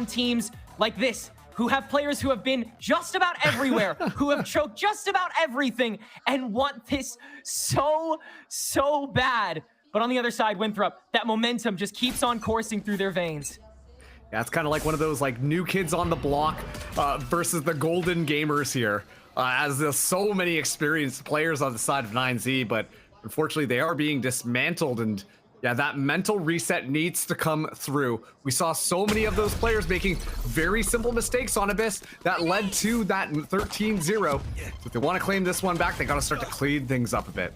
around teams like this, who have players who have been just about everywhere, who have choked just about everything, and want this so bad. But on the other side, Winthrop, that momentum just keeps on coursing through their veins. Yeah, it's kind of like one of those like new kids on the block versus the golden gamers here. As there's so many experienced players on the side of 9Z, but unfortunately they are being dismantled, and yeah, that mental reset needs to come through. We saw so many of those players making very simple mistakes on Abyss that led to that 13-0. So if they want to claim this one back, they got to start to clean things up a bit.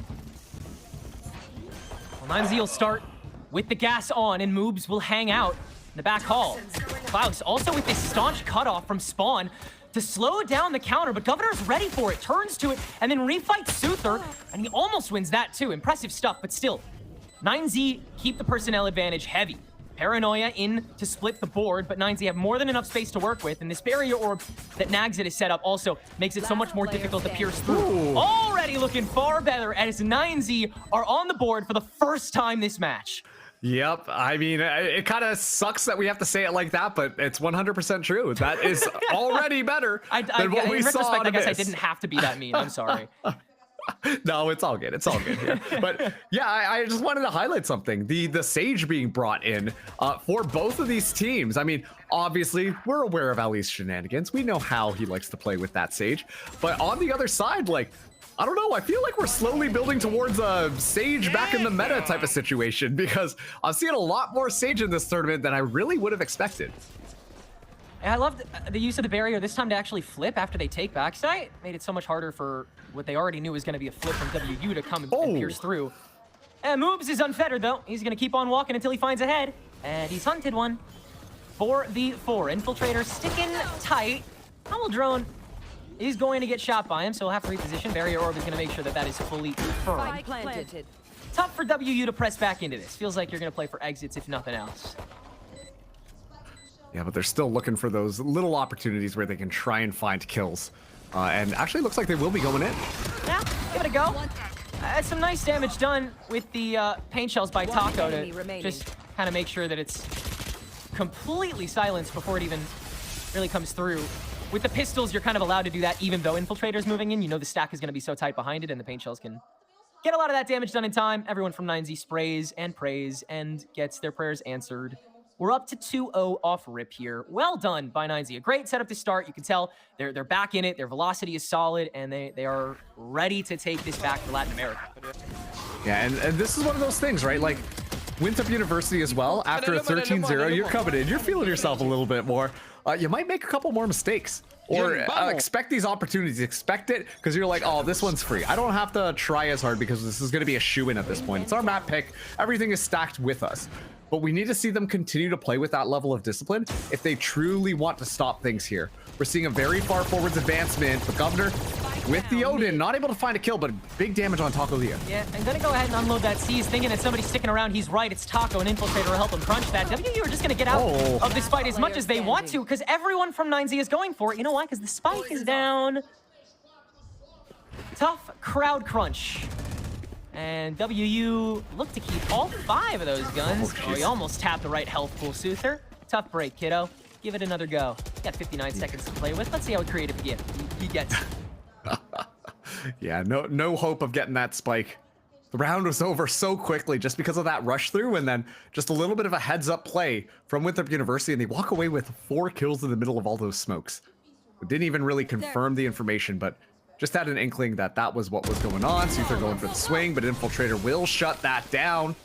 Well, 9Z will start with the gas on, and Moobs will hang out in the back hall. Klaus also with this staunch cutoff from Spawn to slow down the counter, but Governor's ready for it, turns to it, and then refights Suther, and he almost wins that too. Impressive stuff, but still, 9Z keep the personnel advantage heavy. Paranoia in to split the board, but 9Z have more than enough space to work with, and this barrier orb that Nags it is set up also makes it so much more difficult to pierce through. Ooh. Already looking far better as 9Z are on the board for the first time this match. Yep, I mean, it kind of sucks that we have to say it like that, but it's 100% true. That is already better than what we saw on I guess I Abyss. didn't have to be that mean. I'm sorry. No, it's all good. It's all good here. But yeah, I just wanted to highlight something. The Sage being brought in for both of these teams. I mean, obviously, we're aware of Ali's shenanigans. We know how he likes to play with that Sage. But on the other side, like, I don't know, I feel like we're slowly building towards a Sage back in the meta type of situation, because I'm seeing a lot more Sage in this tournament than I really would have expected. And I loved the use of the barrier this time to actually flip after they take backside. Made it so much harder for what they already knew was going to be a flip from WU to come and pierce through. And Moobs is unfettered, though. He's going to keep on walking until he finds a head. And he's hunted one. 4v4. Infiltrator sticking tight. Humble Drone is going to get shot by him, so he'll have to reposition. Barrier Orb is going to make sure that that is fully firm. Tough for WU to press back into this. Feels like you're going to play for exits, if nothing else. Yeah, but they're still looking for those little opportunities where they can try and find kills. And actually looks like they will be going in. Yeah, give it a go. Some nice damage done with the paint shells by Taco to just kind of make sure that it's completely silenced before it even really comes through. With the pistols, you're kind of allowed to do that even though Infiltrator's moving in. You know the stack is going to be so tight behind it, and the paint shells can get a lot of that damage done in time. Everyone from 9Z sprays and prays and gets their prayers answered. We're up to 2-0 off rip here. Well done by 9Z. A great setup to start. You can tell they're back in it. Their velocity is solid, and they are ready to take this back to Latin America. Yeah, and this is one of those things, right? Like, Winthrop University as well, after a 13-0, you're coming in. You're feeling yourself a little bit more. You might make a couple more mistakes. Or expect these opportunities. Expect it, because you're like, oh, this one's free. I don't have to try as hard because this is going to be a shoo-in at this point. It's our map pick. Everything is stacked with us. But we need to see them continue to play with that level of discipline if they truly want to stop things here. We're seeing a very far forwards advancement. The Governor with the Odin, not able to find a kill, but big damage on Taco Leah. Yeah, I'm going to go ahead and unload that C's, thinking that somebody's sticking around. He's right. It's Taco, and Infiltrator will help him crunch that. WU are just going to get out of this fight as much as they want to, because everyone from 9Z is going for it. You know why? Because the spike is down. Tough crowd crunch. And WU look to keep all 5 of those guns. Oh, he almost tapped the right health pool. Suther, tough break, kiddo. Give it another go. Got 59 seconds to play with. Let's see how creative he gets. Yeah, no hope of getting that spike. The round was over so quickly just because of that rush through, and then just a little bit of a heads up play from Winthrop University, and they walk away with 4 kills in the middle of all those smokes. We didn't even really confirm the information, but just had an inkling that that was what was going on. So they're going for the swing, but Infiltrator will shut that down.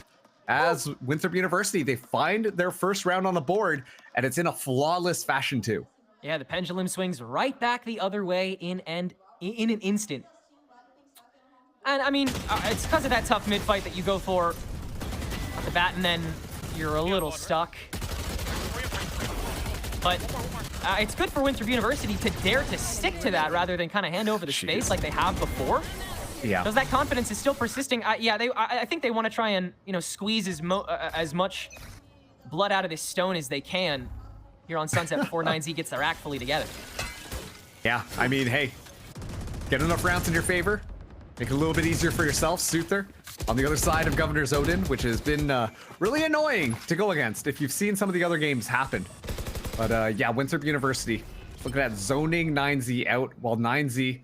As Winthrop University, they find their first round on the board, and it's in a flawless fashion too. Yeah, the pendulum swings right back the other way in an instant. And I mean, it's because of that tough mid fight that you go for at the bat, and then you're a little stuck. But it's good for Winthrop University to dare to stick to that rather than kind of hand over the space like they have before. Yeah. Because that confidence is still persisting. I think they want to try and, you know, squeeze as much blood out of this stone as they can here on Sunset before 9Z gets their act fully together. Yeah, I mean, hey, get enough rounds in your favor. Make it a little bit easier for yourself. Suther on the other side of Governor's Odin, which has been really annoying to go against if you've seen some of the other games happen. But yeah, Winthrop University looking at zoning 9Z out, while 9Z,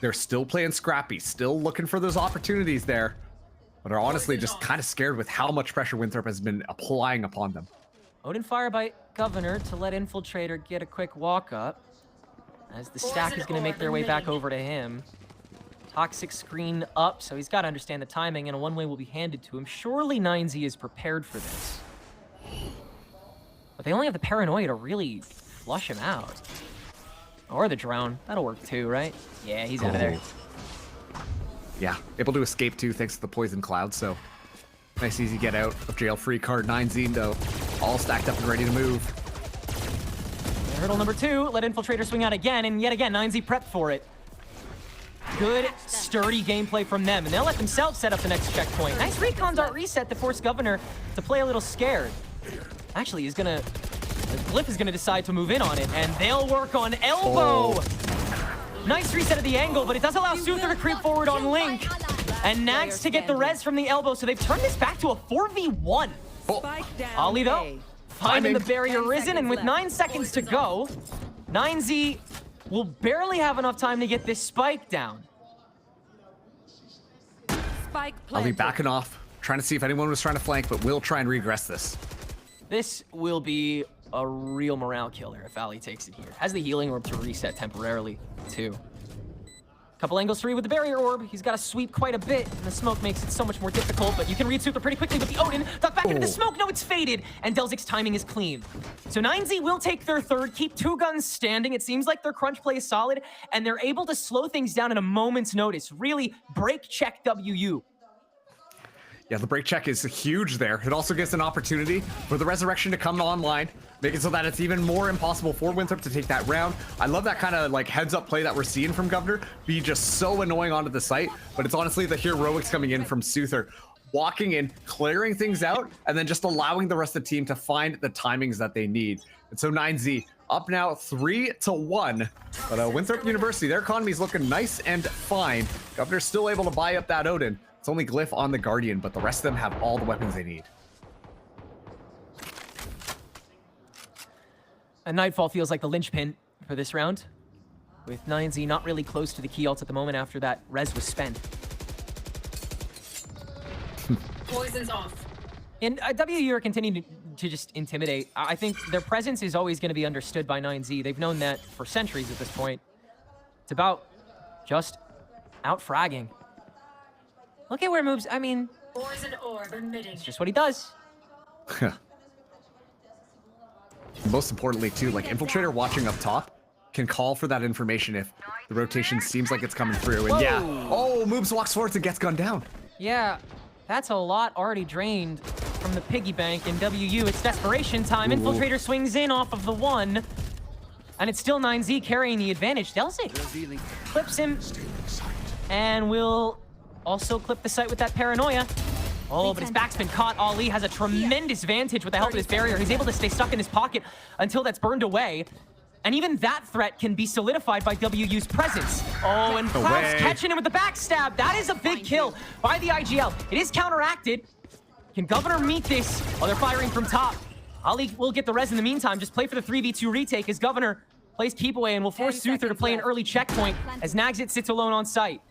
they're still playing scrappy, still looking for those opportunities there, but are honestly just kind of scared with how much pressure Winthrop has been applying upon them. Odin fire by Governor to let Infiltrator get a quick walk up, as the stack is going to make their way back over to him. Toxic screen up, so he's got to understand the timing, and a one-way will be handed to him. Surely 9Z is prepared for this. But they only have the paranoia to really flush him out. Or the drone. That'll work too, right? Yeah, he's out of there. Yeah, able to escape too thanks to the poison cloud, so nice easy get out of jail free card. 9Z though, all stacked up and ready to move. Hurdle number 2, let Infiltrator swing out again, and yet again, 9Z prepped for it. Good, sturdy gameplay from them, and they'll let themselves set up the next checkpoint. Nice recon dart reset to force Governor to play a little scared. Actually, he's gonna... Glyph is gonna decide to move in on it, and they'll work on elbow! Nice reset of the angle, but it does allow Suther to creep forward on Link. And Nags to get the res from the elbow, so they've turned this back to a 4v1. Ollie, though, finding the barrier risen, and with 9 seconds to go, 9Z will barely have enough time to get this spike down. I'll be backing off, trying to see if anyone was trying to flank, but we'll try and regress this. This will be a real morale killer if Ali takes it here. Has the healing orb to reset temporarily, too. Couple angles free with the barrier orb. He's got to sweep quite a bit, and the smoke makes it so much more difficult, but you can read Suther pretty quickly with the Odin. Duck back into the smoke. No, it's faded, and Delzic's timing is clean. So 9Z will take their third, keep 2 guns standing. It seems like their crunch play is solid, and they're able to slow things down at a moment's notice. Really break check WU. Yeah, the break check is huge there. It also gives an opportunity for the resurrection to come online, make it so that it's even more impossible for Winthrop to take that round. I love that kind of like heads up play that we're seeing from Governor be just so annoying onto the site, but it's honestly the heroics coming in from Suther, walking in, clearing things out, and then just allowing the rest of the team to find the timings that they need. And so 9Z up now 3-1, but Winthrop University, their economy is looking nice and fine. Governor's still able to buy up that Odin. It's only Glyph on the Guardian, but the rest of them have all the weapons they need. And Nightfall feels like the linchpin for this round, with 9Z not really close to the key ult at the moment after that res was spent. Poison's off. And WU are continuing to just intimidate. I think their presence is always going to be understood by 9Z. They've known that for centuries at this point. It's about just out-fragging. Look at where it moves. I mean, Poison orb emitting. it's just what he does. Most importantly, too, like Infiltrator watching up top can call for that information if the rotation seems like it's coming through. And yeah, oh, moves, walks forward and gets gunned down. Yeah, that's a lot already drained from the piggy bank in WU. It's desperation time. Ooh. Infiltrator swings in off of the 1. And it's still 9Z carrying the advantage. Delzik clips him. And will also clip the site with that paranoia. Oh, but his back's been caught. Ali has a tremendous vantage with the help of his barrier. He's able to stay stuck in his pocket until that's burned away. And even that threat can be solidified by WU's presence. Oh, and Cloud's catching him with the backstab. That is a big kill by the IGL. It is counteracted. Can Governor meet this? Oh, they're firing from top. Ali will get the res in the meantime. Just play for the 3v2 retake as Governor plays keep away and will force Suther to play an early checkpoint as Nagzit sits alone on site.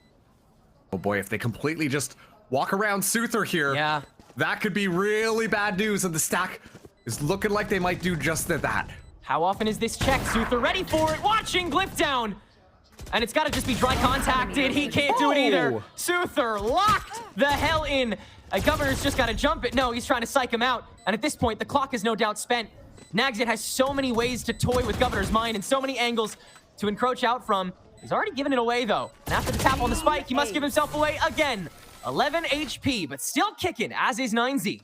Oh boy, if they completely just walk around Suther here, yeah, that could be really bad news, and the stack is looking like they might do just that. How often is this check? Suther ready for it, watching Glyph down. And it's gotta just be dry contacted. He can't do it either. Suther locked the hell in. Governor's just gotta jump it. No, he's trying to psych him out. And at this point, the clock is no doubt spent. Nagzit has so many ways to toy with Governor's mind and so many angles to encroach out from. He's already given it away, though. And after the tap on the spike, he must give himself away again. 11 HP, but still kicking, as is 9Z.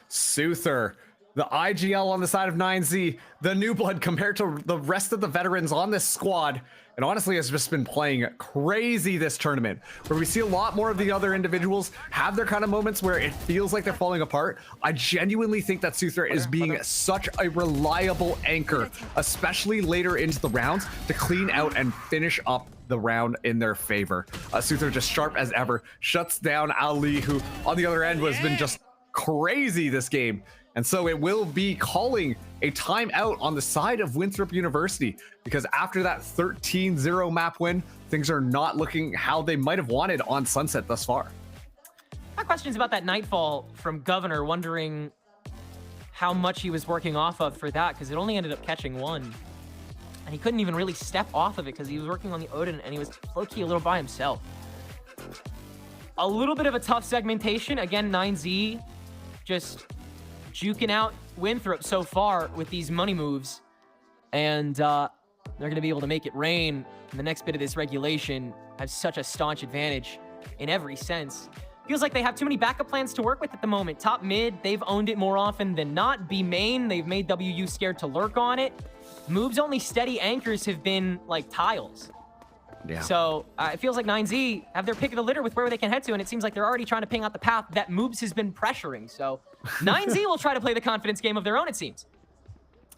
Suther, the IGL on the side of 9Z, the new blood compared to the rest of the veterans on this squad, and honestly has just been playing crazy this tournament, where we see a lot more of the other individuals have their kind of moments where it feels like they're falling apart. I genuinely think that Suther is being such a reliable anchor, especially later into the rounds, to clean out and finish up the round in their favor. Suther just sharp as ever, shuts down Ali, who on the other end has been just crazy this game. And so it will be calling a timeout on the side of Winthrop University, because after that 13-0 map win, things are not looking how they might have wanted on Sunset thus far. My questions about that Nightfall from Governor, wondering how much he was working off of for that, because it only ended up catching one. And he couldn't even really step off of it because he was working on the Odin and he was low-key a little by himself. A little bit of a tough segmentation. Again, 9Z just juking out Winthrop so far with these money moves. And they're going to be able to make it rain in the next bit of this regulation. Have such a staunch advantage in every sense. Feels like they have too many backup plans to work with at the moment. Top mid, they've owned it more often than not. B main, they've made WU scared to lurk on it. Move's only steady anchors have been like tiles. Yeah. So it feels like 9Z have their pick of the litter with where they can head to, and it seems like they're already trying to ping out the path that Moobs has been pressuring. So 9Z will try to play the confidence game of their own, it seems.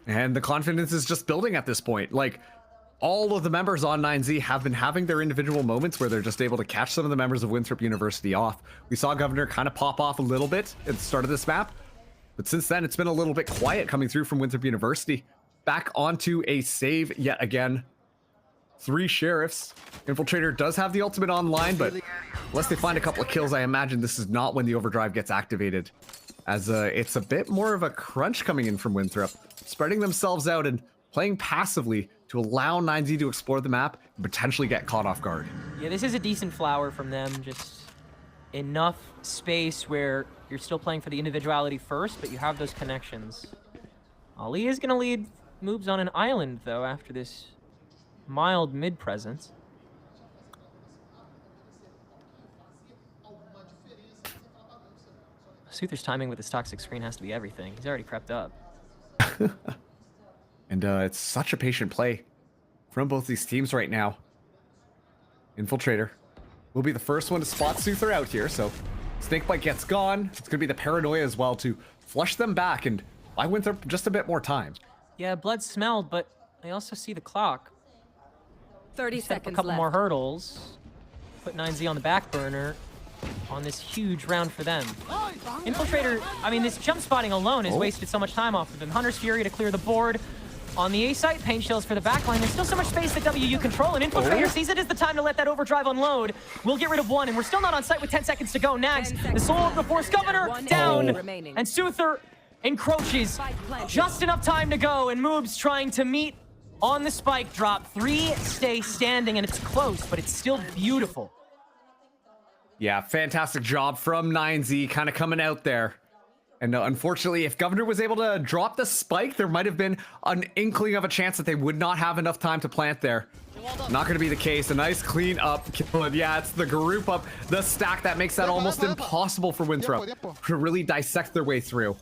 And the confidence is just building at this point. Like, all of the members on 9Z have been having their individual moments where they're just able to catch some of the members of Winthrop University off. We saw Governor kind of pop off a little bit at the start of this map, but since then it's been a little bit quiet coming through from Winthrop University. Back onto a save yet again. 3 sheriffs. Infiltrator does have the ultimate online, but unless they find a couple of kills, I imagine this is not when the overdrive gets activated, as it's a bit more of a crunch coming in from Winthrop, spreading themselves out and playing passively to allow 9Z to explore the map and potentially get caught off guard. Yeah, this is a decent flower from them. Just enough space where you're still playing for the individuality first, but you have those connections. Ali is going to lead Moobs on an island, though, after this mild mid presence. Suther's timing with his toxic screen has to be everything. He's already prepped up. And it's such a patient play from both these teams right now. Infiltrator will be the first one to spot Suther out here, so Snakebite gets gone. It's going to be the paranoia as well to flush them back and buy Winthrop just a bit more time. Yeah, blood smelled, but I also see the clock. 30 seconds a couple left. more hurdles. Put 9Z on the back burner on this huge round for them. Infiltrator, I mean, this jump spotting alone has wasted so much time off of them. Hunter's Fury to clear the board. On the A site, paint shells for the backline. There's still so much space that WU control, and Infiltrator sees it as the time to let that overdrive unload. We'll get rid of one, and we're still not on site with 10 seconds to go. Nags, the soul of the Force Governor, down, and Suther encroaches. Just enough time to go, and Moobs trying to meet on the spike drop. 3 stay standing, and it's close, but it's still beautiful. Yeah, fantastic job from 9Z kind of coming out there. And unfortunately, if Governor was able to drop the spike, there might have been an inkling of a chance that they would not have enough time to plant there. Not going to be the case. A nice clean up kill. And yeah, it's the group up, the stack that makes that almost impossible for Winthrop to really dissect their way through.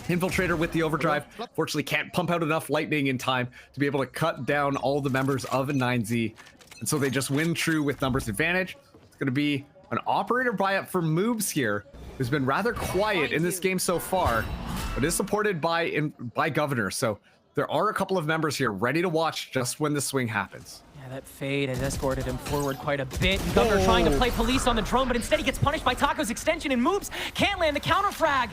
Infiltrator with the overdrive, fortunately can't pump out enough lightning in time to be able to cut down all the members of a 9Z. And so they just win true with numbers advantage. It's going to be an operator buy-up for Moobs here, who's been rather quiet in this game so far, but is supported by Governor. So there are a couple of members here ready to watch just when the swing happens. Yeah, that fade has escorted him forward quite a bit. Governor trying to play police on the drone, but instead he gets punished by Taco's extension, and Moobs can't land the counter frag.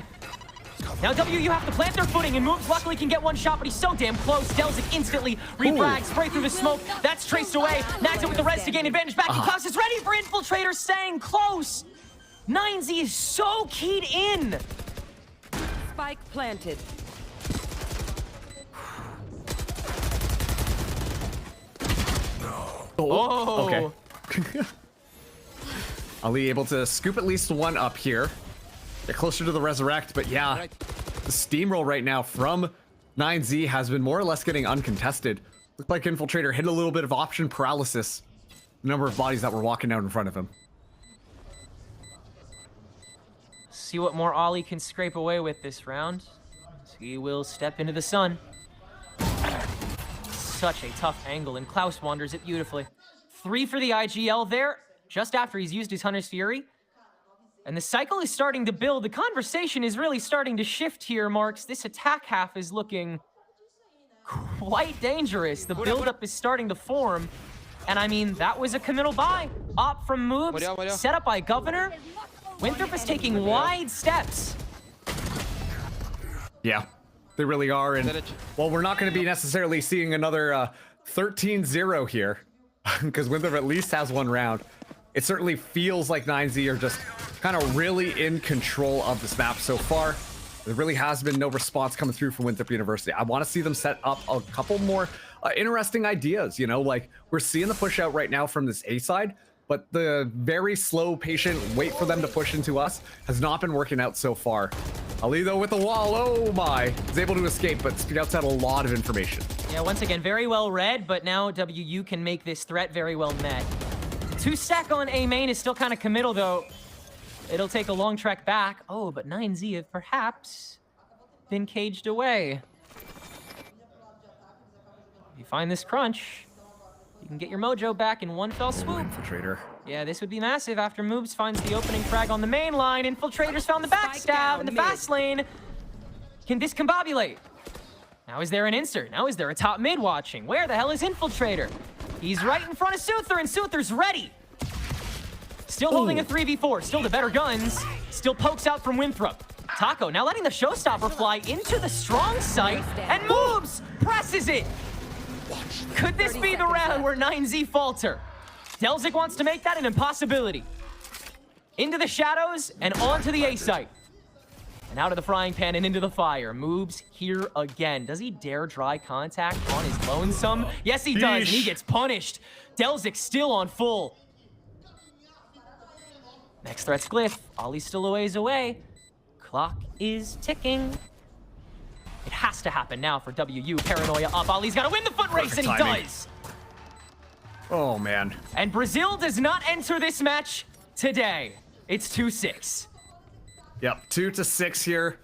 Now WU have to plant their footing, and Moobs luckily can get one shot, but he's so damn close. Delzik instantly refrags, spray through the smoke. That's traced away. Nags it with the res to gain advantage back. Klaus is ready for Infiltrator, staying close. 9Z is so keyed in. Spike planted. Oh. Okay. Ali able to scoop at least one up here. Get closer to the resurrect, but yeah, the steamroll right now from 9Z has been more or less getting uncontested. Looked like Infiltrator hit a little bit of option paralysis. The number of bodies that were walking out in front of him. See what more Ollie can scrape away with this round. He will step into the sun. Such a tough angle, and Klaus wanders it beautifully. 3 for the IGL there, just after he's used his Hunter's Fury. And the cycle is starting to build. The conversation is really starting to shift here, Marks. This attack half is looking quite dangerous. The buildup is starting to form. And I mean, that was a committal buy. Op from Moobs, set up by Governor. Winthrop is taking wide steps. Yeah, they really are. And well, we're not going to be necessarily seeing another 13-0 here because Winthrop at least has one round. It certainly feels like 9Z are just kind of really in control of this map so far. There really has been no response coming through from Winthrop University. I want to see them set up a couple more interesting ideas. You know, like we're seeing the push out right now from this A side, but the very slow, patient wait for them to push into us has not been working out so far. Ali though with the wall, oh my, is able to escape, but Scouts had a lot of information. Yeah, once again, very well read, but now WU can make this threat very well met. 2-stack on A main is still kind of committal though. It'll take a long trek back. Oh, but 9Z have perhaps been caged away. If you find this crunch, you can get your mojo back in one fell swoop. Infiltrator. Yeah, this would be massive after Moobs finds the opening frag on the main line. Infiltrators found the backstab in the fast lane. Can discombobulate. Now is there an insert? Now is there a top mid watching? Where the hell is Infiltrator? He's right in front of Suther, and Suther's ready. Still holding a 3v4, still the better guns. Still pokes out from Winthrop. Taco now letting the showstopper fly into the strong site, and Moobs presses it. Could this be the round where 9Z falter? Delzik wants to make that an impossibility. Into the shadows and onto the A site. And out of the frying pan and into the fire. Moobs here again. Does he dare dry contact on his lonesome? Yes, he does, and he gets punished. Delzik still on full. Next threat's Glyph. Ollie's still a ways away. Clock is ticking. It has to happen now for WU. Paranoia up. Ollie's got to win the foot race, and he does. Oh, man. And Brazil does not enter this match today. It's 2-6. Yep, 2-6 here.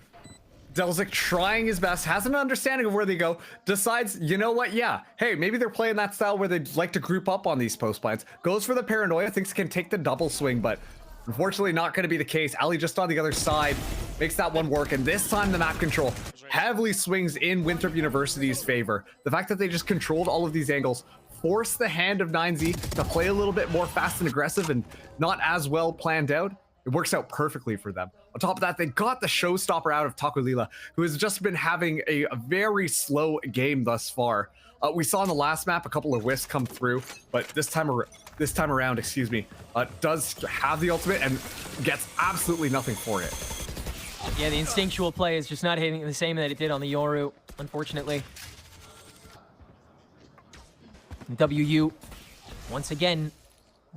Delzik trying his best, has an understanding of where they go, decides, you know what, yeah, hey, maybe they're playing that style where they like to group up on these post plants. Goes for the paranoia, thinks can take the double swing, but unfortunately not going to be the case. Ali just on the other side, makes that one work, and this time the map control heavily swings in Winthrop University's favor. The fact that they just controlled all of these angles forced the hand of 9Z to play a little bit more fast and aggressive and not as well planned out. It works out perfectly for them. On top of that, they got the showstopper out of Takulila, who has just been having a very slow game thus far. We saw in the last map a couple of whiffs come through, but this time around, excuse me, does have the ultimate and gets absolutely nothing for it. Yeah, the instinctual play is just not hitting the same that it did on the Yoru, unfortunately. WU, once again,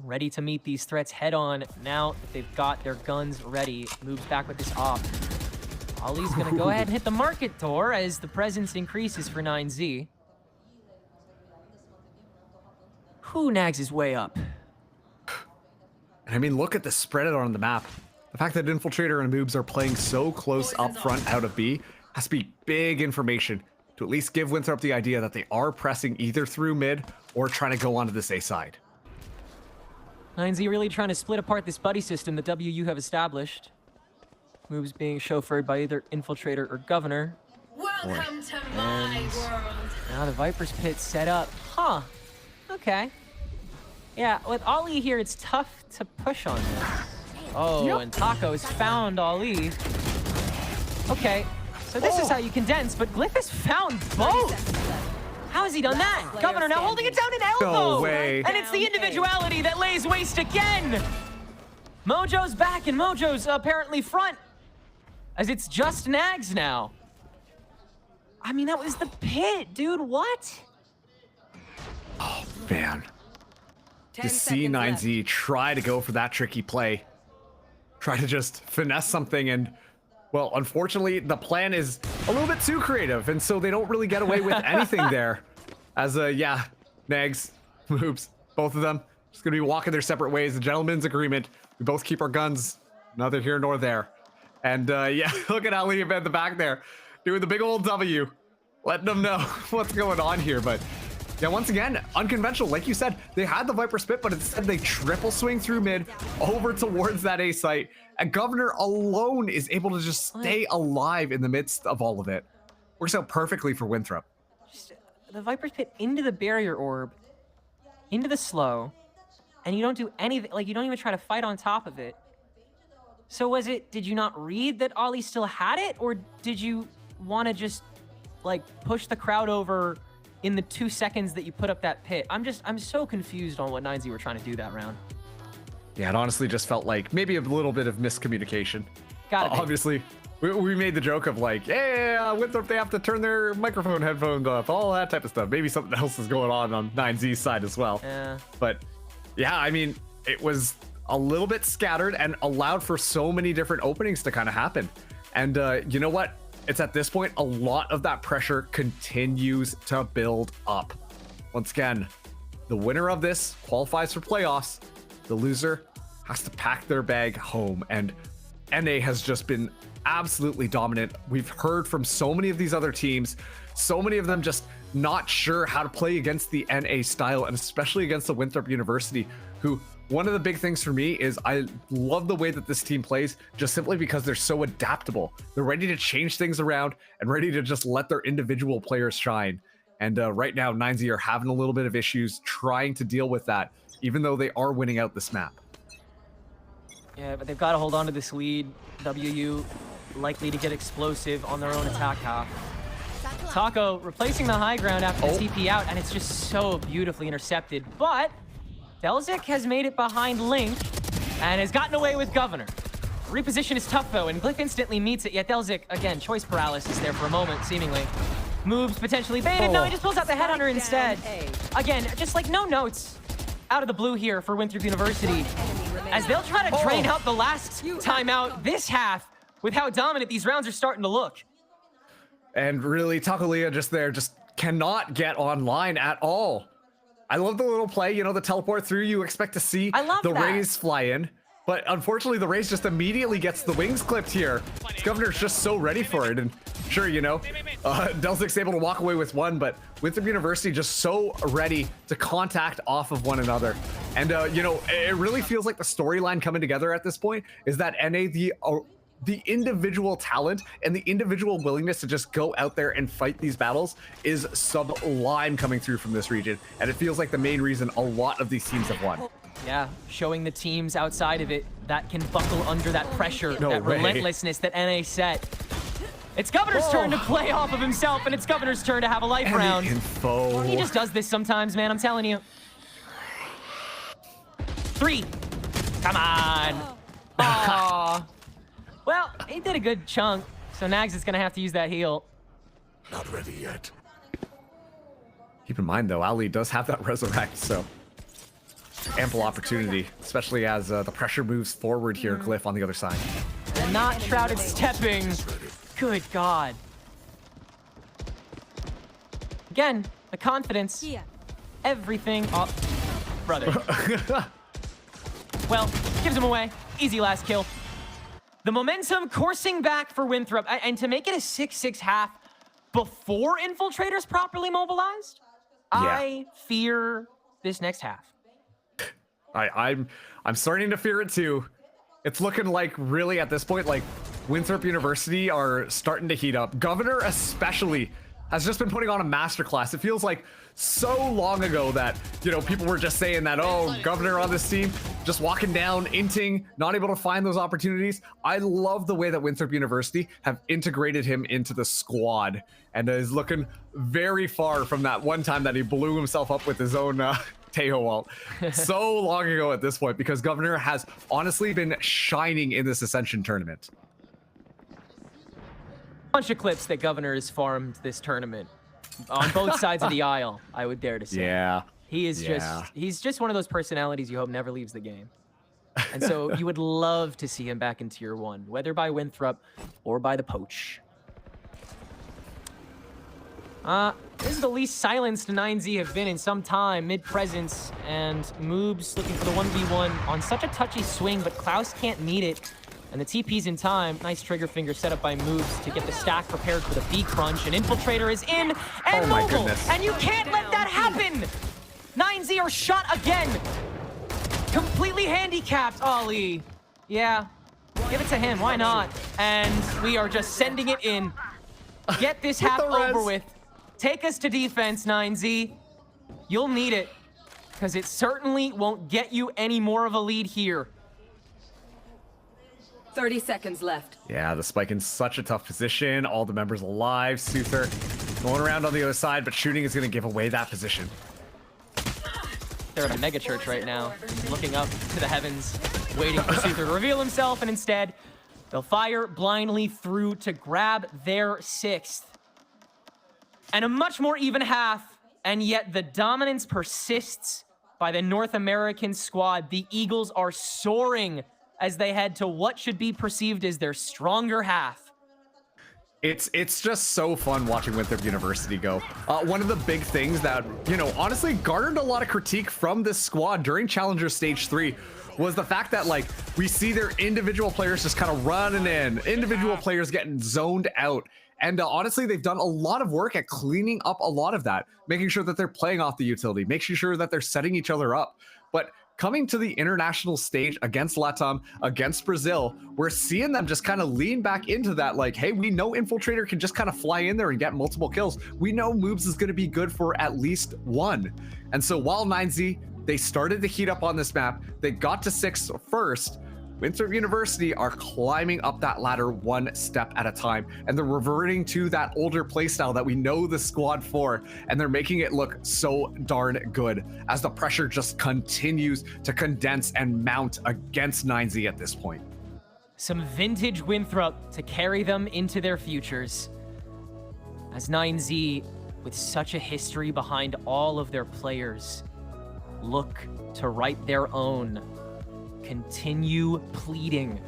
ready to meet these threats head on. Now that they've got their guns ready, moves back with this op. Ollie's gonna go ahead and hit the market door as the presence increases for 9Z. Who nags his way up? And I mean, look at the spread out on the map. The fact that Infiltrator and Moobs are playing so close up front out of B has to be big information to at least give Winthrop the idea that they are pressing either through mid or trying to go onto this A side. 9Z really trying to split apart this buddy system that WU have established. Moves being chauffeured by either Infiltrator or Governor. Welcome to my world. Now the Viper's Pit set up. Huh. Okay. Yeah, with Ollie here, it's tough to push on him. Oh, and Taco's found Ollie. Okay, so this is how you condense, but Glyph has found both. How has he done that? Governor now holding it down in elbow. No way. And it's the individuality that lays waste again. Mojo's back, and Mojo's apparently front, as it's just Nags now. I mean, that was the pit, dude. What? Oh, man. To see 9Z try to go for that tricky play. Try to just finesse something, and, well, unfortunately, the plan is a little bit too creative, and so they don't really get away with anything there. As, yeah, Nags, Moobs, both of them, just gonna be walking their separate ways. The gentleman's agreement. We both keep our guns, neither here nor there. And, yeah, look at Ali in the back there, doing the big old W, letting them know what's going on here, but... yeah, once again, unconventional. Like you said, they had the Viper Spit, but instead they triple swing through mid over towards that A site. And Governor alone is able to just stay alive in the midst of all of it. Works out perfectly for Winthrop. Just the Viper's Pit into the barrier orb, into the slow, and you don't do anything, like you don't even try to fight on top of it. So was it, did you not read that Ollie still had it, or did you want to just like push the crowd over in the 2 seconds that you put up that pit? I'm so confused on what 9Z were trying to do that round. Yeah, it honestly just felt like maybe a little bit of miscommunication. Obviously, we made the joke of like, yeah, Winthrop, they have to turn their microphone headphones off, all that type of stuff. Maybe something else is going on 9Z's side as well. Yeah. But yeah, I mean, it was a little bit scattered and allowed for so many different openings to kind of happen. And you know what? It's at this point, a lot of that pressure continues to build up. Once again, the winner of this qualifies for playoffs. The loser has to pack their bag home. And NA has just been absolutely dominant. We've heard from so many of these other teams, so many of them just not sure how to play against the NA style, and especially against the Winthrop University, who one of the big things for me is I love the way that this team plays, just simply because they're so adaptable. They're ready to change things around and ready to just let their individual players shine. And right now, 9Z are having a little bit of issues trying to deal with that, even though they are winning out this map. Yeah, but they've got to hold on to this lead. WU likely to get explosive on their own attack half. Taco replacing the high ground after the TP out, and it's just so beautifully intercepted. But Delzik has made it behind Link and has gotten away with Governor. Reposition is tough though, and Glyph instantly meets it, yet Delzik, again, choice paralysis there for a moment, seemingly. Moves potentially baited. No, he just pulls out the headhunter instead. Again, just like no notes out of the blue here for Winthrop University, as they'll try to drain out the last timeout this half with how dominant these rounds are starting to look. And really, Takulia just cannot get online at all. I love the little play, you know, the teleport through. You expect to see the Rays fly in, but unfortunately the Rays just immediately gets the wings clipped here. Governor's just so ready for it, and sure, you know, Delzik's able to walk away with one, but Winthrop University just so ready to contact off of one another. And you know, it really feels like the storyline coming together at this point is that NA, the individual talent and the individual willingness to just go out there and fight these battles is sublime coming through from this region. And it feels like the main reason a lot of these teams have won. Yeah, showing the teams outside of it that can buckle under that pressure, relentlessness that NA set. It's Governor's turn to play off of himself, and it's Governor's turn to have a life round. He just does this sometimes, man, I'm telling you. 3. Come on. Aww. Well, he did a good chunk, so Nags is going to have to use that heal. Not ready yet. Keep in mind, though, Ali does have that resurrect, so ample opportunity, especially as the pressure moves forward here, Glyph on the other side. And not Shrouded stepping. Good God. Again, the confidence. Everything. Oh, brother. Well, gives him away. Easy last kill. The momentum coursing back for Winthrop, and to make it a 6-6 half before Infiltrator's properly mobilized, I fear this next half. I'm starting to fear it too. It's looking like really at this point, like Winthrop University are starting to heat up. Governor especially has just been putting on a masterclass. It feels like so long ago that, you know, people were just saying that, oh, Governor on this team, just walking down, inting, not able to find those opportunities. I love the way that Winthrop University have integrated him into the squad and is looking very far from that one time that he blew himself up with his own Tejo ult. So long ago at this point, because Governor has honestly been shining in this Ascension tournament. Bunch of clips that Governor has farmed this tournament on both sides of the aisle, I would dare to say. Yeah. He is he's just one of those personalities you hope never leaves the game. And so you would love to see him back in Tier 1, whether by Winthrop or by the Poach. This is the least silenced 9Z have been in some time, mid-presence, and Moobs looking for the 1v1 on such a touchy swing, but Klaus can't meet it. And the TP's in time. Nice trigger finger set up by Moobs to get the stack prepared for the B crunch. And Infiltrator is in and mobile. And you can't let that happen. 9Z are shot again. Completely handicapped, Ollie. Yeah, give it to him. Why not? And we are just sending it in. Get this half over with. Take us to defense, 9Z. You'll need it, because it certainly won't get you any more of a lead here. 30 seconds left. Yeah, the spike in such a tough position. All the members alive. Suther going around on the other side, but shooting is going to give away that position. They're at a mega church right now, looking up to the heavens, waiting for Suther to reveal himself, and instead, they'll fire blindly through to grab their 6th. And a much more even half, and yet the dominance persists by the North American squad. The Eagles are soaring as they head to what should be perceived as their stronger half. It's just so fun watching Winthrop University go. One of the big things that, you know, honestly garnered a lot of critique from this squad during Challenger Stage 3 was the fact that, like, we see their individual players just kind of running in, individual players getting zoned out. And honestly, they've done a lot of work at cleaning up a lot of that, making sure that they're playing off the utility, making sure that they're setting each other up. But coming to the international stage against LATAM, against Brazil, we're seeing them just kind of lean back into that, like, hey, we know Infiltrator can just kind of fly in there and get multiple kills. We know Moobs is going to be good for at least 1. And so while 9Z, they started to heat up on this map, they got to 6 first, Winthrop University are climbing up that ladder 1 step at a time, and they're reverting to that older playstyle that we know the squad for, and they're making it look so darn good as the pressure just continues to condense and mount against 9Z at this point. Some vintage Winthrop to carry them into their futures. As 9Z, with such a history behind all of their players, look to write their own. Continue pleading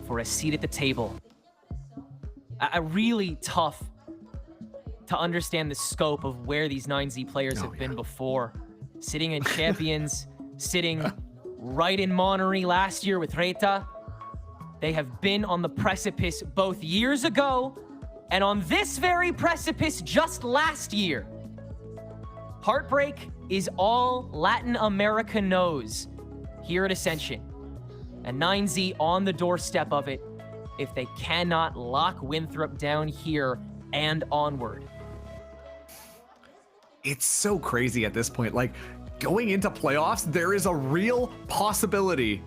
for a seat at the table. Really tough to understand the scope of where these 9Z players have been before. Sitting in Champions, sitting right in Monterey last year with Reta. They have been on the precipice both years ago and on this very precipice just last year. Heartbreak is all Latin America knows here at Ascension, and 9Z on the doorstep of it if they cannot lock Winthrop down here and onward. It's so crazy at this point. Like, going into playoffs, there is a real possibility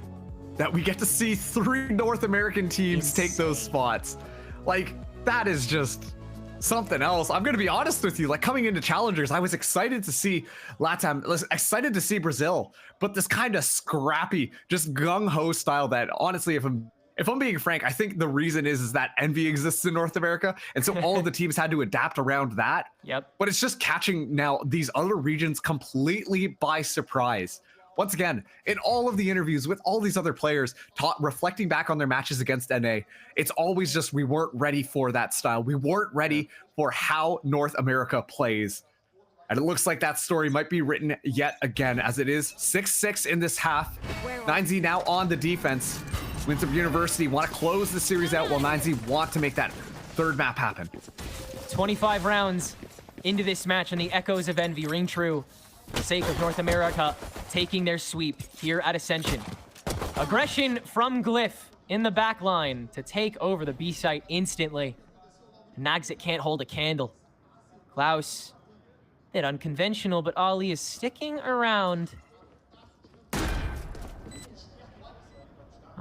that we get to see 3 North American teams take those spots. Like, that is just something else. I'm going to be honest with you, like, coming into Challengers, I was excited to see LATAM, excited to see Brazil, but this kind of scrappy, just gung-ho style that, honestly, if I'm being frank, I think the reason is that envy exists in North America, and so all of the teams had to adapt around that. Yep. But it's just catching now these other regions completely by surprise. Once again, in all of the interviews with all these other players, reflecting back on their matches against NA, it's always just, we weren't ready for that style. We weren't ready for how North America plays. And it looks like that story might be written yet again, as it is 6-6 in this half. 9Z now on the defense. Winthrop University want to close the series out, while 9Z want to make that 3rd map happen. 25 rounds into this match, and the echoes of envy ring true. For the sake of North America taking their sweep here at Ascension. Aggression from Glyph in the back line to take over the B site instantly. Nagsit can't hold a candle. Klaus, a bit unconventional, but Ali is sticking around.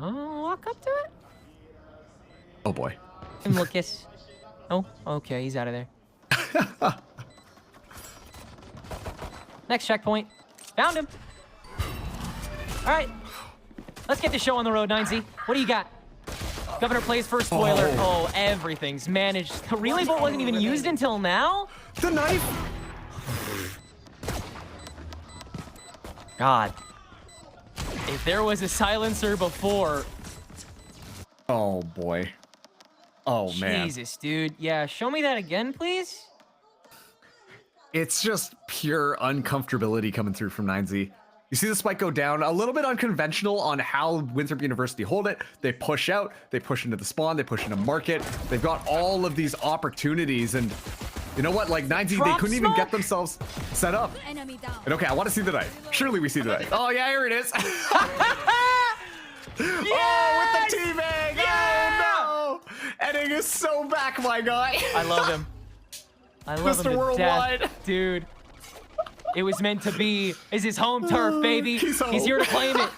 Oh, walk up to it? Oh boy. And Lucas. Oh, okay, he's out of there. Next checkpoint. Found him. All right. Let's get the show on the road, 9Z. What do you got? Governor plays first spoiler. Oh, everything's managed. The relay bolt wasn't even used until now? The knife! God. If there was a silencer before... Oh, boy. Oh, man. Jesus, dude. Yeah, show me that again, please. It's just pure uncomfortability coming through from 9Z. You see the spike go down, a little bit unconventional on how Winthrop University hold it. They push out, they push into the spawn, they push into market. They've got all of these opportunities, and you know what? Like 9Z, they couldn't even get themselves set up. And okay, I want to see the knife. Surely we see the knife. Oh yeah, here it is. Yes! Oh, with the teabag! Yeah! Oh no! Edding is so back, my guy. I love him. I love him Mr. to Worldwide. death, dude. It was meant to be. Is his home turf, baby. He's here to claim it.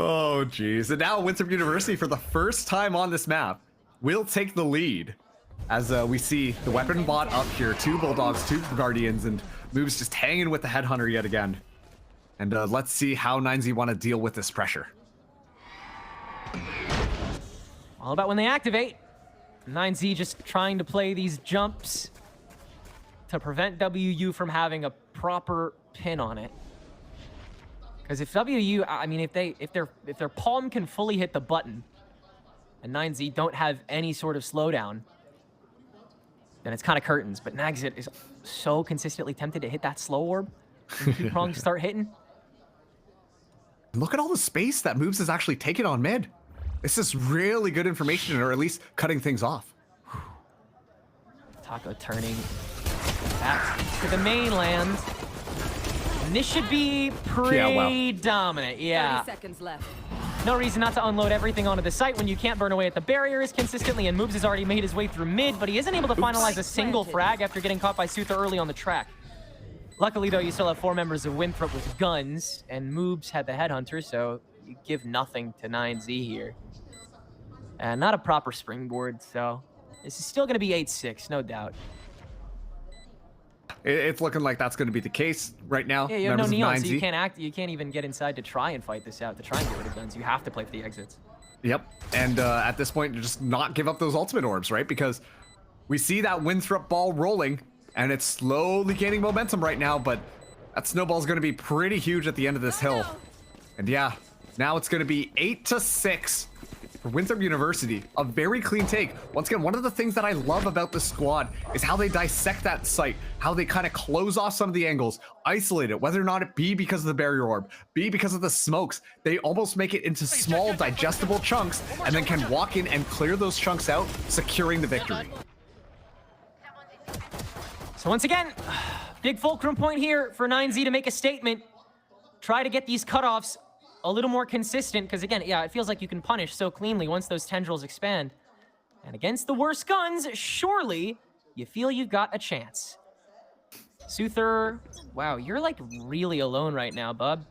Oh, geez. And now Winthrop University, for the first time on this map, will take the lead. As we see the weapon bot up here, 2 Bulldogs, 2 Guardians, and Moves just hanging with the Headhunter yet again. And let's see how 9Z want to deal with this pressure. All about when they activate. 9Z just trying to play these jumps to prevent WU from having a proper pin on it. Because if WU, I mean, if their palm can fully hit the button, and 9Z don't have any sort of slowdown, then it's kind of curtains. But Nagzit is so consistently tempted to hit that slow orb when 2 prongs start hitting. Look at all the space that Moves is actually taking on mid. This is really good information, or at least cutting things off. Taco turning back to the mainland. And this should be pretty dominant. Yeah. 30 seconds left. No reason not to unload everything onto the site when you can't burn away at the barriers consistently, and Moves has already made his way through mid, but he isn't able to finalize a single frag after getting caught by Suther early on the track. Luckily, though, you still have 4 members of Winthrop with guns, and Moves had the Headhunter, so you give nothing to 9Z here. And not a proper springboard, so this is still going to be 8-6, no doubt. It's looking like that's going to be the case right now. Yeah, you have no neon, so you can't even get inside to try and fight this out, to try and get rid of guns. You have to play for the exits. Yep, and at this point, you just not give up those ultimate orbs, right? Because we see that Winthrop ball rolling, and it's slowly gaining momentum right now, but that snowball is going to be pretty huge at the end of this hill. And yeah, now it's going to be 8-6 for Winthrop University. A very clean take. Once again, one of the things that I love about this squad is how they dissect that site, how they kind of close off some of the angles, isolate it, whether or not it be because of the barrier orb, be because of the smokes. They almost make it into small, digestible chunks, and then can walk in and clear those chunks out, securing the victory. So once again, big fulcrum point here for 9Z to make a statement. Try to get these cutoffs a little more consistent, because again, yeah, it feels like you can punish so cleanly once those tendrils expand. And against the worst guns, surely you feel you've got a chance. Suther, wow, you're like really alone right now, bub.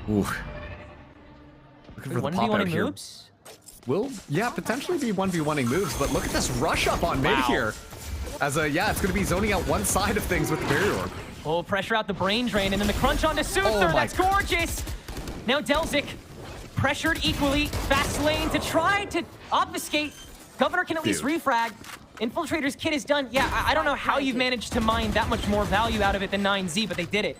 Ooh. Looking for the pop out here. Moves? Will, yeah, potentially be 1v1ing Moves, but look at this rush up on mid here. As yeah, it's going to be zoning out one side of things with the barrier orb. Oh, pressure out the brain drain, and then the crunch onto Suther. That's gorgeous. Now Delzik pressured equally. Fast lane to try to obfuscate. Governor can at least refrag. Infiltrator's kit is done. Yeah, I don't know how you've managed to mine that much more value out of it than 9Z, but they did it.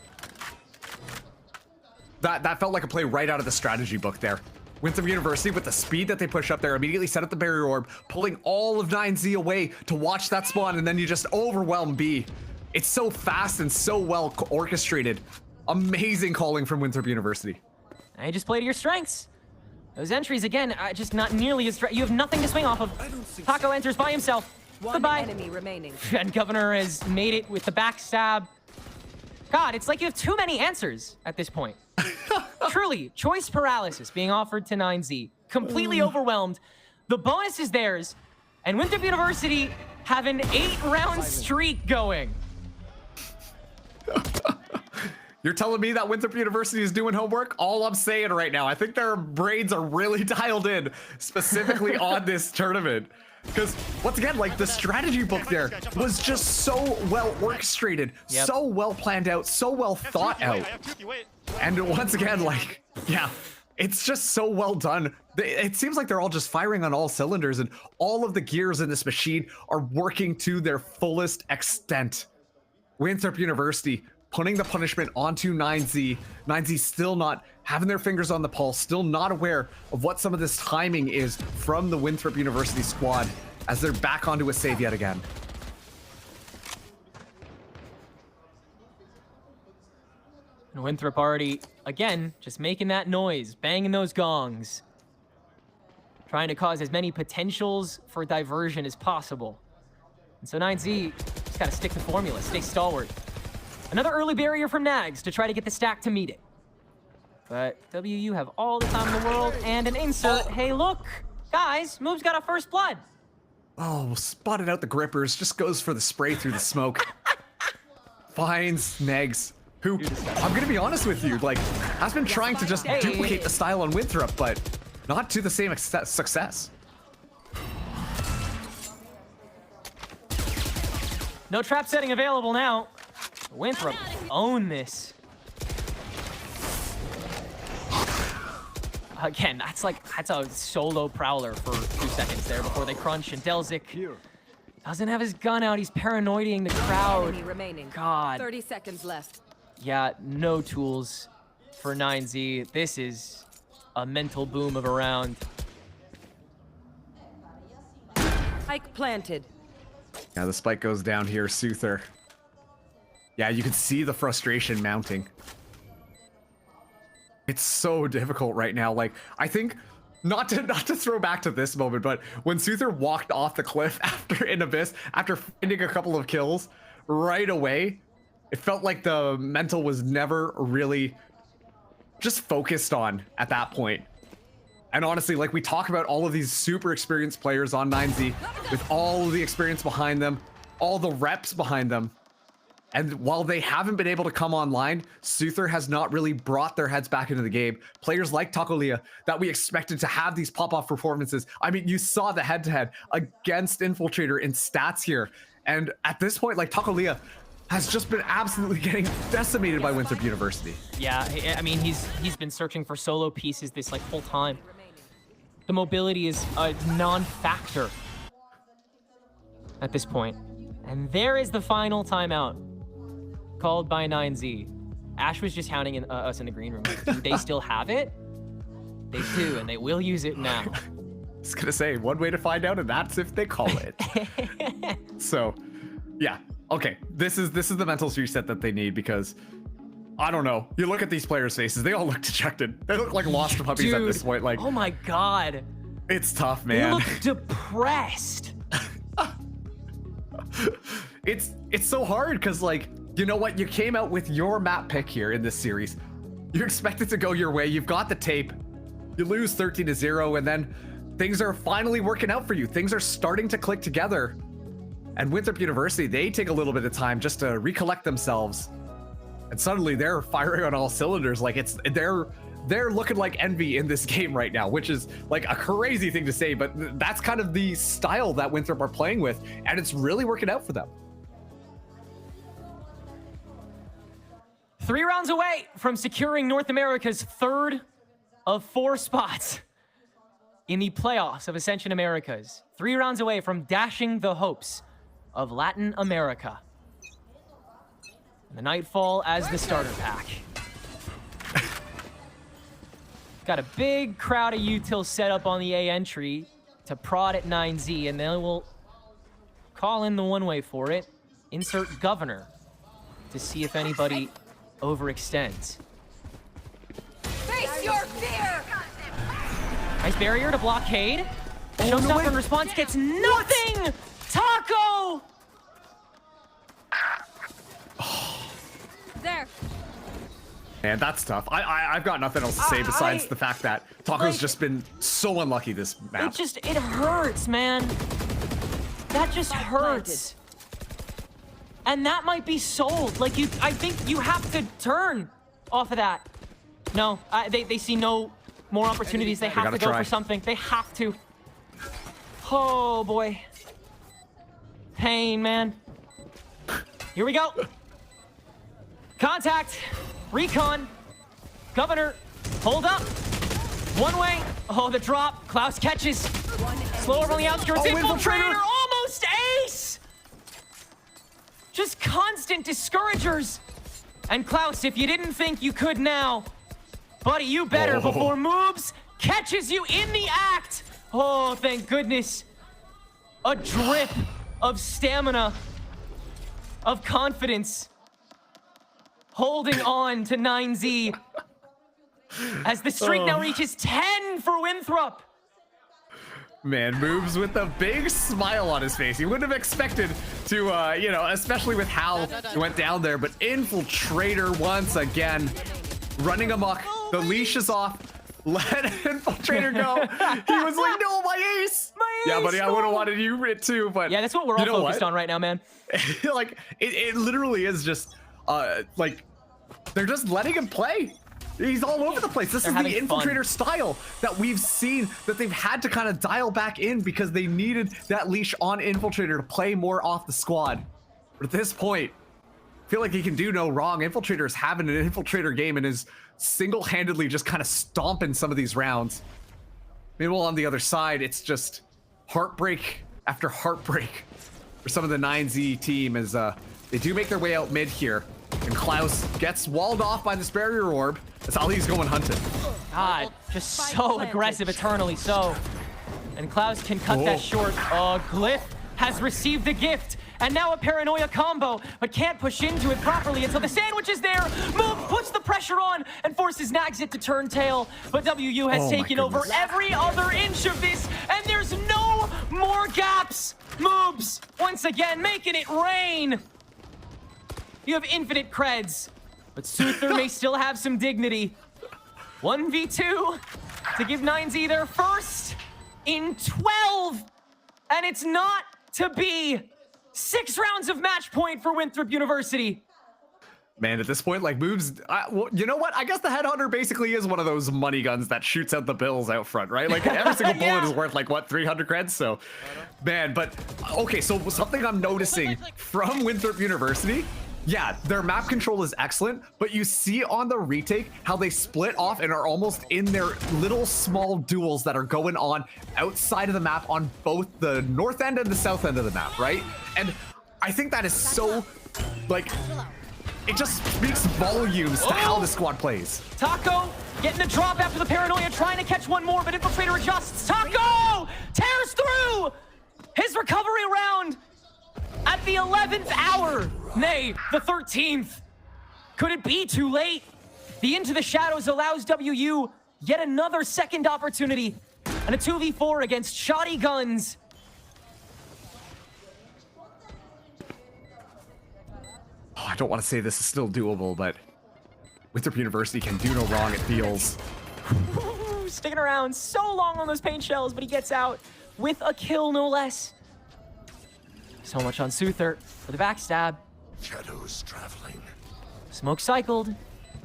That felt like a play right out of the strategy book there. Winthrop University, with the speed that they push up there, immediately set up the barrier orb, pulling all of 9Z away to watch that spawn, and then you just overwhelm B. It's so fast and so well orchestrated. Amazing calling from Winthrop University. And you just play to your strengths. Those entries, again, just not nearly as... You have nothing to swing off of. Taco enters by himself. Goodbye. One enemy remaining. And Governor has made it with the backstab. God, it's like you have too many answers at this point. Truly, choice paralysis being offered to 9Z. Completely overwhelmed. The bonus is theirs. And Winthrop University have an 8-round streak going. You're telling me that Winthrop University is doing homework? All I'm saying right now, I think their brains are really dialed in, specifically on this tournament. Because, once again, like, the strategy book there was just so well orchestrated, so well planned out, so well thought out. And once again, like, yeah, it's just so well done. It seems like they're all just firing on all cylinders, and all of the gears in this machine are working to their fullest extent. Winthrop University putting the punishment onto 9Z. 9Z still not having their fingers on the pulse, still not aware of what some of this timing is from the Winthrop University squad as they're back onto a save yet again. And Winthrop already, again, just making that noise, banging those gongs. Trying to cause as many potentials for diversion as possible. And so 9Z just gotta stick to formula, stay stalwart. Another early barrier from Nags to try to get the stack to meet it. But WU have all the time in the world and an insert. Hey, look, guys, Move's got a first blood. Oh, spotted out the grippers, just goes for the spray through the smoke. Finds Nags who, I'm gonna be honest with you, like, has been trying to just duplicate the style on Winthrop, but not to the same success. No trap setting available now. Winthrop own this. Again, that's a solo prowler for 2 seconds there before they crunch, and Delzik doesn't have his gun out. He's paranoiding the crowd. God. 30 seconds left. Yeah, no tools for 9Z. This is a mental boom of a round. Spike planted. Yeah, the spike goes down here, Soother. Yeah, you can see the frustration mounting. It's so difficult right now. Like, I think, not to throw back to this moment, but when Soother walked off the cliff in Abyss, after finding a couple of kills, right away, it felt like the mental was never really just focused on at that point. And honestly, like, we talk about all of these super experienced players on 9Z with all of the experience behind them, all the reps behind them. And while they haven't been able to come online, Soother has not really brought their heads back into the game. Players like Takolia that we expected to have these pop-off performances. I mean, you saw the head-to-head against Infiltrator in stats here. And at this point, like, Takolia has just been absolutely getting decimated by Winthrop University. Yeah, I mean, he's been searching for solo pieces this like whole time. The mobility is a non-factor at this point. And there is the final timeout called by 9Z. Ash was just hounding us in the green room. Do they still have it? They do, and they will use it now. I was gonna say, one way to find out, and that's if they call it. So, yeah. Okay, this is the mental reset that they need, because I don't know. You look at these players' faces; they all look dejected. They look like lost puppies at this point. Like, oh my god, it's tough, man. They look depressed. It's so hard because, like, you know what? You came out with your map pick here in this series. You expect it to go your way. You've got the tape. You lose 13-0, and then things are finally working out for you. Things are starting to click together. And Winthrop University, they take a little bit of time just to recollect themselves. And suddenly they're firing on all cylinders. Like, they're looking like envy in this game right now, which is like a crazy thing to say, but that's kind of the style that Winthrop are playing with, and it's really working out for them. 3 rounds away from securing North America's 3rd of 4 spots in the playoffs of Ascension Americas. 3 rounds away from dashing the hopes of Latin America. And the Nightfall as the starter pack. Got a big crowd of util set up on the A entry to prod at 9Z, and then we'll call in the one-way for it. Insert Governor to see if anybody overextends. Face your fear! Nice barrier to blockade. Shows up in response, gets nothing! Taco! There. Man, that's tough. I've got nothing else to say besides the fact that Taco's just been so unlucky this map. It hurts, man. That just hurts. And that might be sold. Like, I think you have to turn off of that. No, they see no more opportunities. They have to go for something. They have to. Oh, boy. Pain, man. Here we go. Contact. Recon. Governor. Hold up. One way. Oh, the drop. Klaus catches. Slow over on the outskirts. Infiltrator. Almost ace. Just constant discouragers. And Klaus, if you didn't think you could now, buddy, you better before Moobs catches you in the act. Oh, thank goodness. A drip of stamina, of confidence, holding on to 9Z as the streak now reaches 10 for Winthrop. Man, Moves with a big smile on his face. He wouldn't have expected to, you know, especially with how he went down there, but Infiltrator once again, running amok. The leash is off. Let Infiltrator go. He was like, no, my ace. Yeah, buddy, I would have wanted you it too, but yeah, that's what we're all focused on right now, man. Like, it literally is just, like, they're just letting him play. He's all over the place. This is the infiltrator style that we've seen that they've had to kind of dial back in because they needed that leash on infiltrator to play more off the squad. But at this point, I feel like he can do no wrong. Infiltrator is having an infiltrator game and is single-handedly just kind of stomping some of these rounds. Meanwhile, on the other side, it's just heartbreak after heartbreak for some of the 9Z team as they do make their way out mid here. And Klaus gets walled off by this barrier orb as Ali's going hunting. God, just so aggressive, eternally so. And Klaus can cut that short. Glyph has received the gift. And now a paranoia combo, but can't push into it properly until the sandwich is there. Move puts the pressure on and forces Nagzit to turn tail. But WU has taken over every other inch of this, and there's no more gaps. Moves, once again, making it rain. You have infinite creds, but Suther may still have some dignity. 1v2 to give 9Z their first in 12, and it's not to be. 6 rounds of match point for Winthrop University. Man, at this point, like, moves, well, you know what? I guess the Headhunter basically is one of those money guns that shoots out the bills out front, right? Like, every single bullet is worth, like, what, 300 creds? So, man, but, okay, so something I'm noticing from Winthrop University, yeah, their map control is excellent, but you see on the retake how they split off and are almost in their little small duels that are going on outside of the map on both the north end and the south end of the map, right? And I think that is so, like, it just speaks volumes to how the squad plays. Taco getting a drop after the paranoia, trying to catch one more, but Infiltrator adjusts. Taco tears through his recovery round at the 11th hour. Nay, the 13th. Could it be too late? The Into the Shadows allows WU yet another second opportunity and a 2v4 against shoddy guns. Oh, I don't want to say this is still doable, but Winthrop University can do no wrong, it feels. Sticking around so long on those paint shells, but he gets out with a kill, no less. So much on Suther for the backstab. Shadows traveling. Smoke cycled.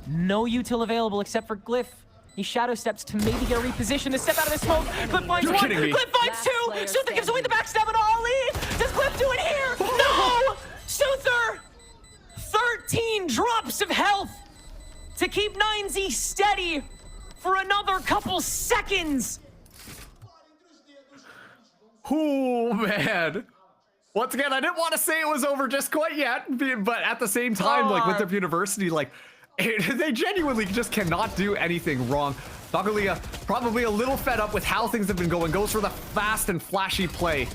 No util available except for Glyph. He shadow steps to maybe get a reposition to step out of the smoke. Glyph finds one. Glyph finds two. Suther gives away the backstab on Ali. Does Glyph do it here? No! Suther! 13 drops of health to keep 9Z steady for another couple seconds. Oh, man. Once again, I didn't want to say it was over just quite yet, but at the same time, like, Winthrop University, like, they genuinely just cannot do anything wrong. Dagalia, probably a little fed up with how things have been going, goes for the fast and flashy play.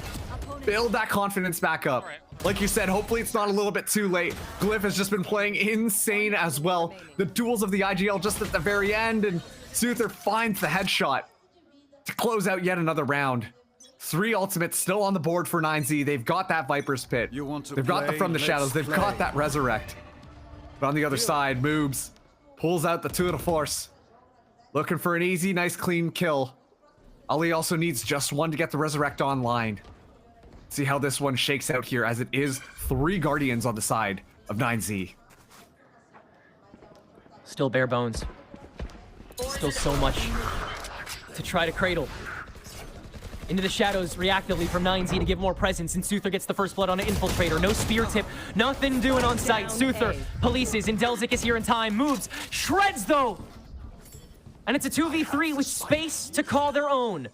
Build that confidence back up. Like you said, hopefully it's not a little bit too late. Glyph has just been playing insane as well. The duels of the IGL just at the very end, and Suther finds the headshot to close out yet another round. 3 ultimates still on the board for 9Z. They've got that Viper's Pit. They've got the From the Shadows. They've got that Resurrect. But on the other side, Moobs pulls out the Tour de Force. Looking for an easy, nice, clean kill. Ali also needs just one to get the Resurrect online. See how this one shakes out here, as it is 3 Guardians on the side of 9Z. Still bare bones. Still so much to try to cradle. Into the shadows reactively from 9Z to give more presence, and Suther gets the first blood on an Infiltrator. No spear tip, nothing doing on site. Suther polices, and Delzik is here in time. Moves, shreds though! And it's a 2v3 with space to call their own.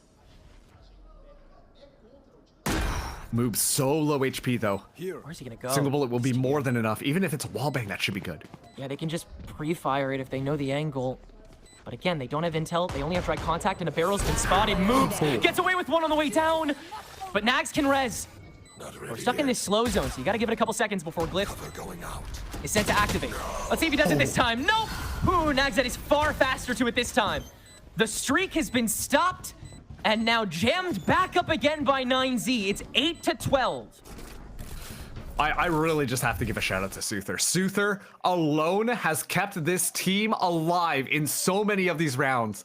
Moves so low HP though. Where's he gonna go? Single bullet will be more than enough. Even if it's a wallbang, that should be good. Yeah, they can just pre-fire it if they know the angle. But again, they don't have intel. They only have direct contact, and a barrel's been spotted. Moves, gets away with one on the way down. But Nags can res. We're stuck in this slow zone, so you gotta give it a couple seconds before Glyph is set to activate. Let's see if he does it this time. Nope! Ooh, Nags is far faster to it this time. The streak has been stopped, and now jammed back up again by 9Z. It's 8-12. I really just have to give a shout out to Suther. Suther alone has kept this team alive in so many of these rounds.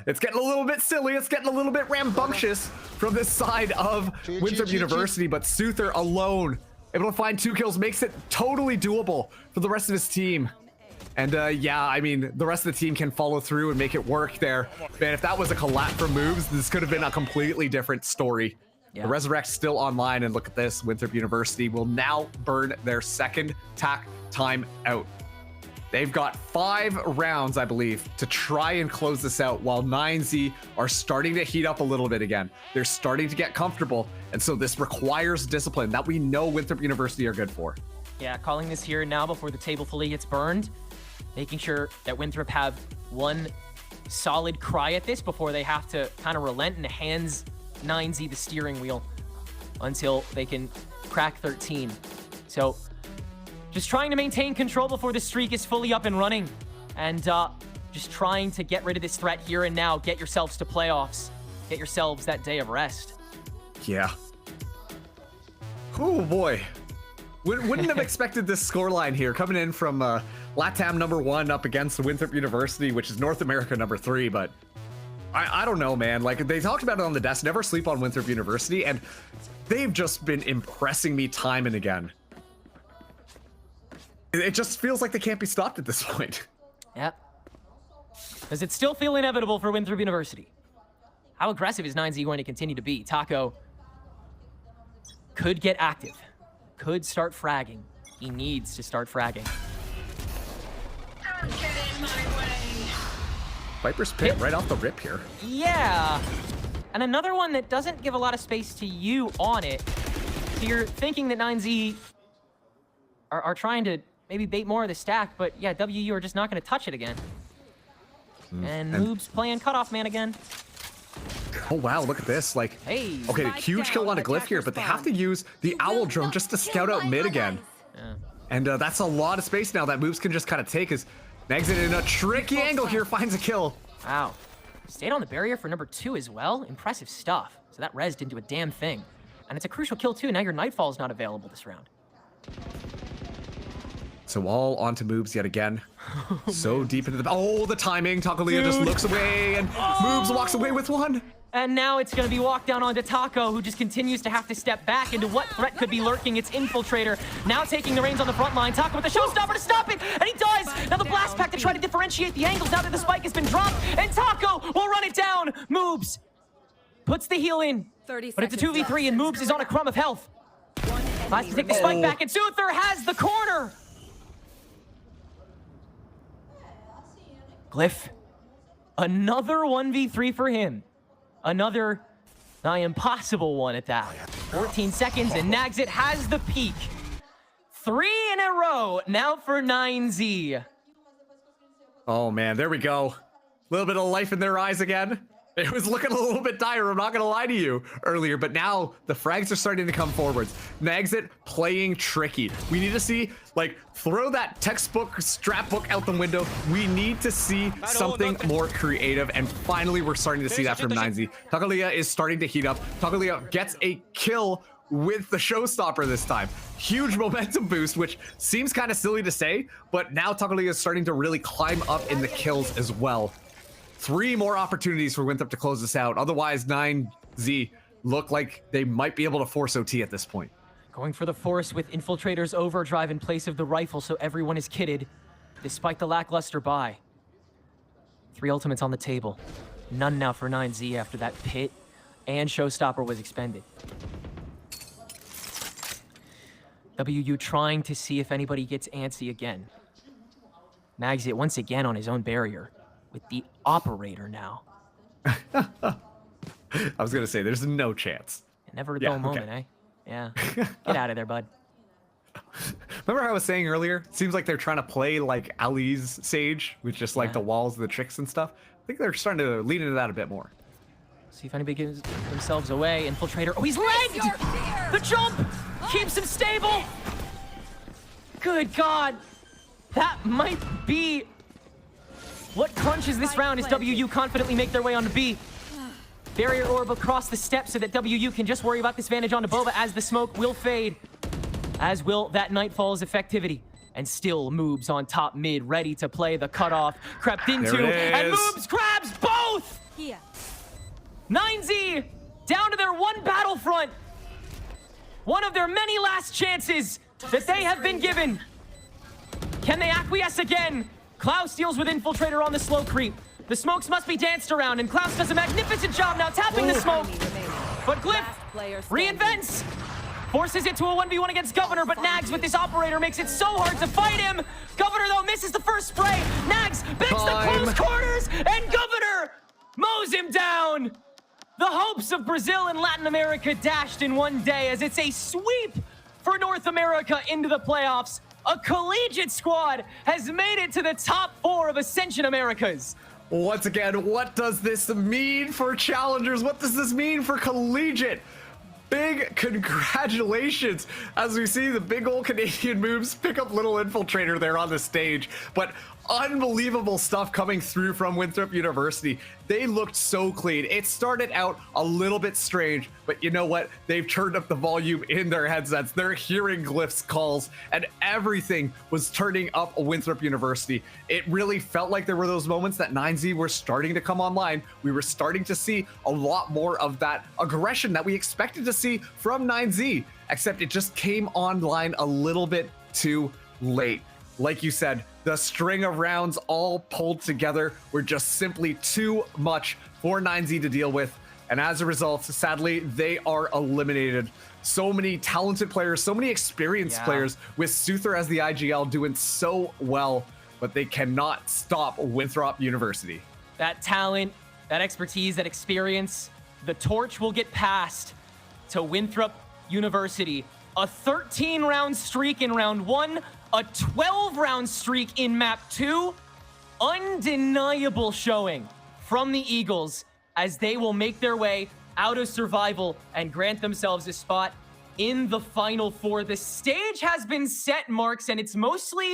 It's getting a little bit silly. It's getting a little bit rambunctious from this side of Winthrop University, but Suther alone, able to find 2 kills, makes it totally doable for the rest of his team. And yeah, I mean, the rest of the team can follow through and make it work there. Man, if that was a collapse for moves, this could have been a completely different story. Yeah. The Resurrect's still online, and look at this. Winthrop University will now burn their second TAC time out. They've got 5 rounds, I believe, to try and close this out, while 9Z are starting to heat up a little bit again. They're starting to get comfortable, and so this requires discipline that we know Winthrop University are good for. Yeah, calling this here now before the table fully gets burned. Making sure that Winthrop have one solid cry at this before they have to kind of relent and hands 9Z the steering wheel until they can crack 13. So just trying to maintain control before the streak is fully up and running, and just trying to get rid of this threat here and now. Get yourselves to playoffs. Get yourselves that day of rest. Yeah. Oh boy. Wouldn't have expected this scoreline here, coming in from LATAM #1 up against Winthrop University, which is North America #3, but I don't know, man. Like, they talked about it on the desk, never sleep on Winthrop University, and they've just been impressing me time and again. It just feels like they can't be stopped at this point. Yep. Does it still feel inevitable for Winthrop University? How aggressive is 9Z going to continue to be? Taco could get active. Could start fragging. He needs to start fragging. Don't get in my way. Viper's Pit right off the rip here. Yeah. And another one that doesn't give a lot of space to you on it. So you're thinking that 9Z are trying to maybe bait more of the stack, but yeah, WU are just not going to touch it again. And Moob's playing cutoff man again. Oh wow, look at this. Like, Hey. okay, a huge kill on a glyph here, but they have to use the owl drone just to scout out mid again. Yeah. And that's a lot of space now that Moves can just kind of take, as Exit in a tricky angle here finds a kill. Wow. Stayed on the barrier for #2 as well. Impressive stuff. So that res didn't do a damn thing. And it's a crucial kill too. Now your Nightfall is not available this round. So all onto Moves yet again. So deep into the... Oh, the timing. Tacolia just looks away, and Moves walks away with one. And now it's going to be walked down onto Taco, who just continues to have to step back into what threat could be lurking. It's Infiltrator, now taking the reins on the front line. Taco with the showstopper to stop it, and he does! Now the blast pack to try to differentiate the angles now that the spike has been dropped, and Taco will run it down! Moves, puts the heal in, but it's a 2v3, and Moves is on a crumb of health. Has to take the spike back, and Suther has the corner! Glyph, another 1v3 for him. Another impossible one at that. 14 seconds, and Nagsit has the peak. 3 in a row now for 9Z. Oh man, there we go. A little bit of life in their eyes again. It was looking a little bit dire, I'm not gonna lie to you, earlier, but now the frags are starting to come forwards. Nagsit playing tricky. We need to see, like, throw that textbook, strapbook out the window. We need to see something more creative, and finally we're starting to see that from 9Z. Tacolia is starting to heat up. Tacolia gets a kill with the showstopper this time. Huge momentum boost, which seems kind of silly to say, but now Tacolia is starting to really climb up in the kills as well. 3 more opportunities for Winthrop to close this out. Otherwise, 9Z look like they might be able to force OT at this point. Going for the force with Infiltrator's overdrive in place of the rifle, so everyone is kitted, despite the lackluster buy. 3 ultimates on the table. None now for 9Z after that pit and showstopper was expended. WU trying to see if anybody gets antsy again. Magsit once again on his own barrier, with the operator now. I was gonna say, there's no chance. Never a dull moment, eh? Yeah. Get out of there, bud. Remember how I was saying earlier? Seems like they're trying to play like Ali's Sage, with just like the walls, the tricks and stuff. I think they're starting to lean into that a bit more. See if anybody gives themselves away. Infiltrator. Oh, he's legged! The jump keeps him stable! Good God. That might be what crunches this round as WU confidently make their way onto B. Barrier orb across the steps so that WU can just worry about this vantage onto Bova as the smoke will fade. As will that Nightfall's effectivity. And still Moobs on top mid, ready to play the cutoff. Crept into, and Moobs grabs both! Here. 9Z down to their one battlefront. One of their many last chances that they have been given. Can they acquiesce again? Klaus deals with Infiltrator on the slow creep. The smokes must be danced around, and Klaus does a magnificent job now tapping the smoke. But Glyph reinvents. Forces it to a 1v1 against Governor, but Nags with this operator makes it so hard to fight him. Governor, though, misses the first spray. Nags bends the close quarters, and Governor mows him down. The hopes of Brazil and Latin America dashed in one day as it's a sweep for North America into the playoffs. A collegiate squad has made it to the top 4 of Ascension Americas. Once again, what does this mean for challengers? What does this mean for collegiate? Big congratulations as we see the big old Canadian moves pick up little Infiltrator there on the stage. But unbelievable stuff coming through from Winthrop University. They looked so clean. It started out a little bit strange, but you know what? They've turned up the volume in their headsets. They're hearing Glyph's calls, and everything was turning up Winthrop University. It really felt like there were those moments that 9Z were starting to come online. We were starting to see a lot more of that aggression that we expected to see from 9Z, except it just came online a little bit too late. Like you said, the string of rounds all pulled together were just simply too much for 9Z to deal with. And as a result, sadly, they are eliminated. So many talented players, so many experienced players with Suther as the IGL doing so well, but they cannot stop Winthrop University. That talent, that expertise, that experience, the torch will get passed to Winthrop University. A 13-round streak in round 1, a 12-round streak in map 2. Undeniable showing from the Eagles as they will make their way out of survival and grant themselves a spot in the Final Four. The stage has been set, Marks, and it's mostly